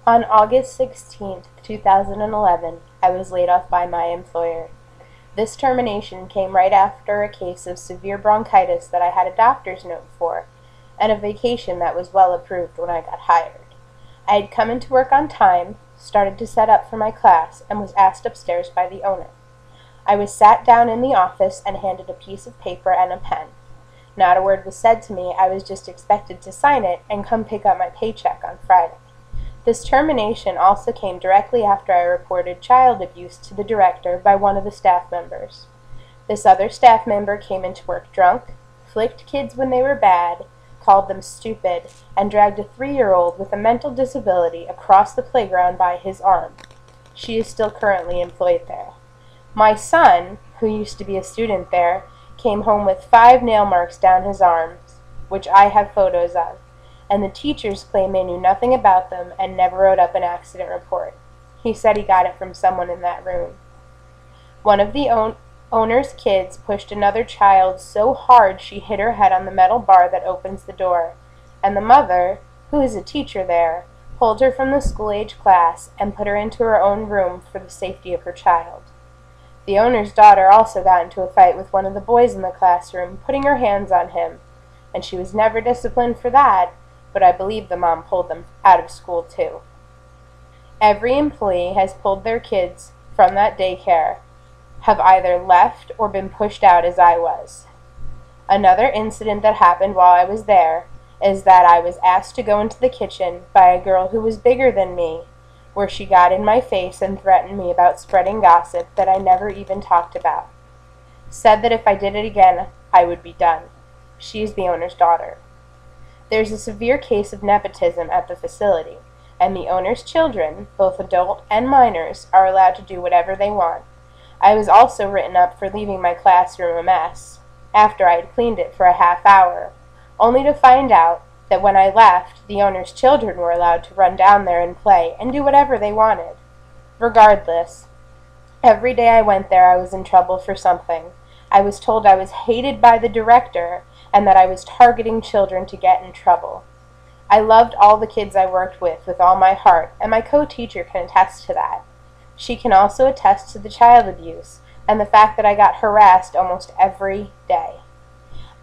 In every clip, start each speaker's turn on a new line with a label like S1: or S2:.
S1: On August 16, 2011, I was laid off by my employer. This termination came right after a case of severe bronchitis that I had a doctor's note for, and a vacation that was well approved when I got hired. I had come into work on time, started to set up for my class, and was asked upstairs by the owner. I was sat down in the office and handed a piece of paper and a pen. Not a word was said to me. I was just expected to sign it and come pick up my paycheck on Friday. This termination also came directly after I reported child abuse to the director by one of the staff members. This other staff member came into work drunk, flicked kids when they were bad, called them stupid, and dragged a 3-year-old with a mental disability across the playground by his arm. She is still currently employed there. My son, who used to be a student there, came home with 5 nail marks down his arms, which I have photos of, and the teachers claim they knew nothing about them and never wrote up an accident report. He said he got it from someone in that room. One of the owner's kids pushed another child so hard she hit her head on the metal bar that opens the door, and the mother, who is a teacher there, pulled her from the school-age class and put her into her own room for the safety of her child. The owner's daughter also got into a fight with one of the boys in the classroom, putting her hands on him, and she was never disciplined for that, but I believe the mom pulled them out of school too. Every employee has pulled their kids from that daycare, have either left or been pushed out as I was. Another incident that happened while I was there is that I was asked to go into the kitchen by a girl who was bigger than me, where she got in my face and threatened me about spreading gossip that I never even talked about. Said that if I did it again, I would be done. She is the owner's daughter. There's a severe case of nepotism at the facility, and the owner's children, both adult and minors, are allowed to do whatever they want. I was also written up for leaving my classroom a mess, after I had cleaned it for a half hour, only to find out that when I left, the owner's children were allowed to run down there and play and do whatever they wanted. Regardless, every day I went there I was in trouble for something. I was told I was hated by the director and that I was targeting children to get in trouble. I loved all the kids I worked with all my heart, and my co-teacher can attest to that. She can also attest to the child abuse and the fact that I got harassed almost every day.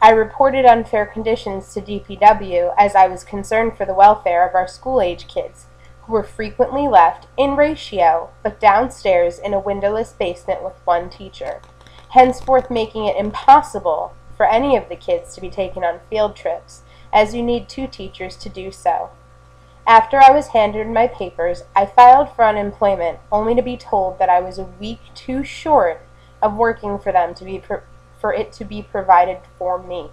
S1: I reported unfair conditions to DPW as I was concerned for the welfare of our school-age kids, who were frequently left in ratio, but downstairs in a windowless basement with one teacher, henceforth making it impossible for any of the kids to be taken on field trips, as you need 2 teachers to do so. After I was handed my papers, I filed for unemployment, only to be told that I was a week too short of working for them for it to be provided for me.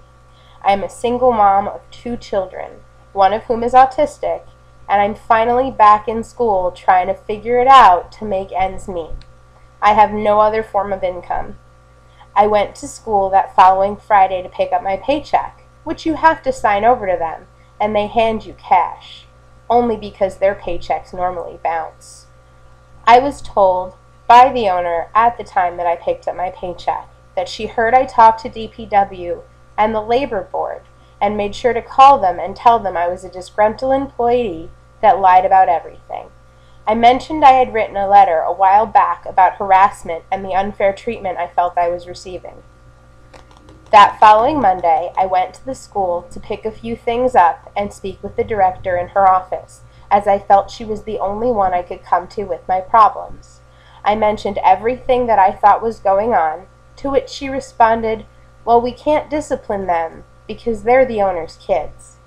S1: I am a single mom of 2 children, one of whom is autistic, and I'm finally back in school trying to figure it out to make ends meet. I have no other form of income. I went to school that following Friday to pick up my paycheck, which you have to sign over to them, and they hand you cash, only because their paychecks normally bounce. I was told by the owner at the time that I picked up my paycheck that she heard I talked to DPW and the labor board and made sure to call them and tell them I was a disgruntled employee that lied about everything. I mentioned I had written a letter a while back about harassment and the unfair treatment I felt I was receiving. That following Monday, I went to the school to pick a few things up and speak with the director in her office, as I felt she was the only one I could come to with my problems. I mentioned everything that I thought was going on, to which she responded, "Well, we can't discipline them because they're the owner's kids."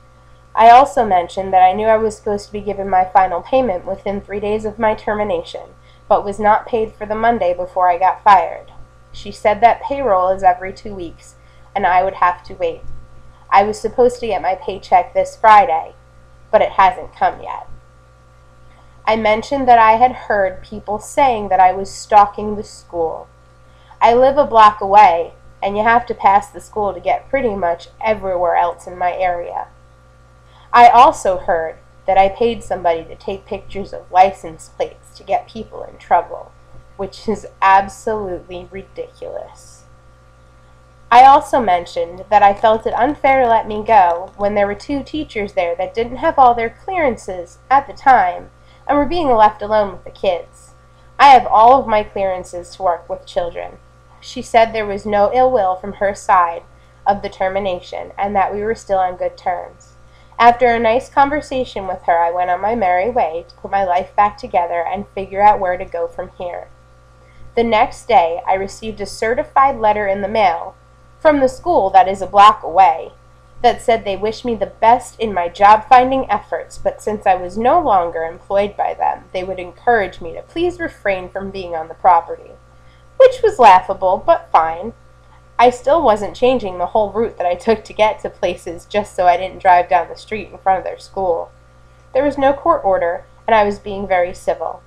S1: I also mentioned that I knew I was supposed to be given my final payment within 3 days of my termination, but was not paid for the Monday before I got fired. She said that payroll is every 2 weeks, and I would have to wait. I was supposed to get my paycheck this Friday, but it hasn't come yet. I mentioned that I had heard people saying that I was stalking the school. I live a block away, and you have to pass the school to get pretty much everywhere else in my area. I also heard that I paid somebody to take pictures of license plates to get people in trouble, which is absolutely ridiculous. I also mentioned that I felt it unfair to let me go when there were 2 teachers there that didn't have all their clearances at the time and were being left alone with the kids. I have all of my clearances to work with children. She said there was no ill will from her side of the termination, and that we were still on good terms. After a nice conversation with her, I went on my merry way to put my life back together and figure out where to go from here. The next day, I received a certified letter in the mail, from the school that is a block away, that said they wished me the best in my job-finding efforts, but since I was no longer employed by them, they would encourage me to please refrain from being on the property, which was laughable, but fine. I still wasn't changing the whole route that I took to get to places just so I didn't drive down the street in front of their school. There was no court order, and I was being very civil.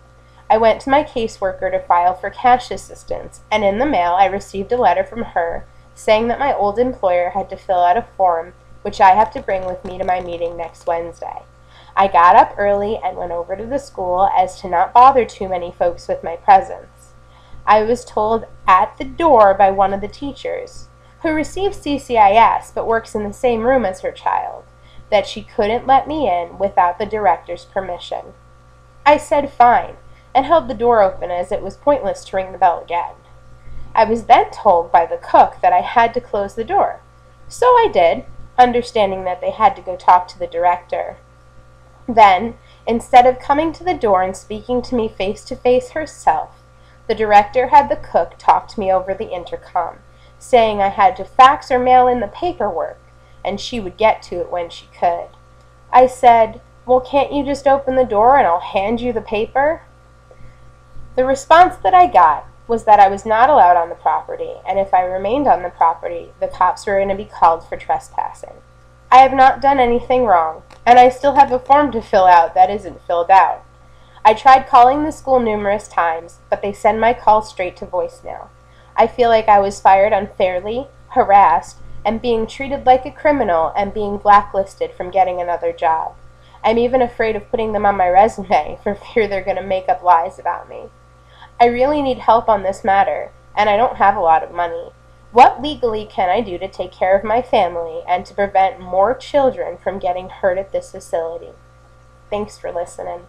S1: I went to my caseworker to file for cash assistance, and in the mail I received a letter from her saying that my old employer had to fill out a form which I have to bring with me to my meeting next Wednesday. I got up early and went over to the school as to not bother too many folks with my presence. I was told at the door by one of the teachers, who receives CCIS but works in the same room as her child, that she couldn't let me in without the director's permission. I said fine, and held the door open as it was pointless to ring the bell again. I was then told by the cook that I had to close the door, so I did, understanding that they had to go talk to the director. Then, instead of coming to the door and speaking to me face to face herself, the director had the cook talk to me over the intercom, saying I had to fax or mail in the paperwork, and she would get to it when she could. I said, "Well, can't you just open the door and I'll hand you the paper?" The response that I got was that I was not allowed on the property, and if I remained on the property, the cops were going to be called for trespassing. I have not done anything wrong, and I still have a form to fill out that isn't filled out. I tried calling the school numerous times, but they send my calls straight to voicemail. I feel like I was fired unfairly, harassed, and being treated like a criminal and being blacklisted from getting another job. I'm even afraid of putting them on my resume for fear they're going to make up lies about me. I really need help on this matter, and I don't have a lot of money. What legally can I do to take care of my family and to prevent more children from getting hurt at this facility? Thanks for listening.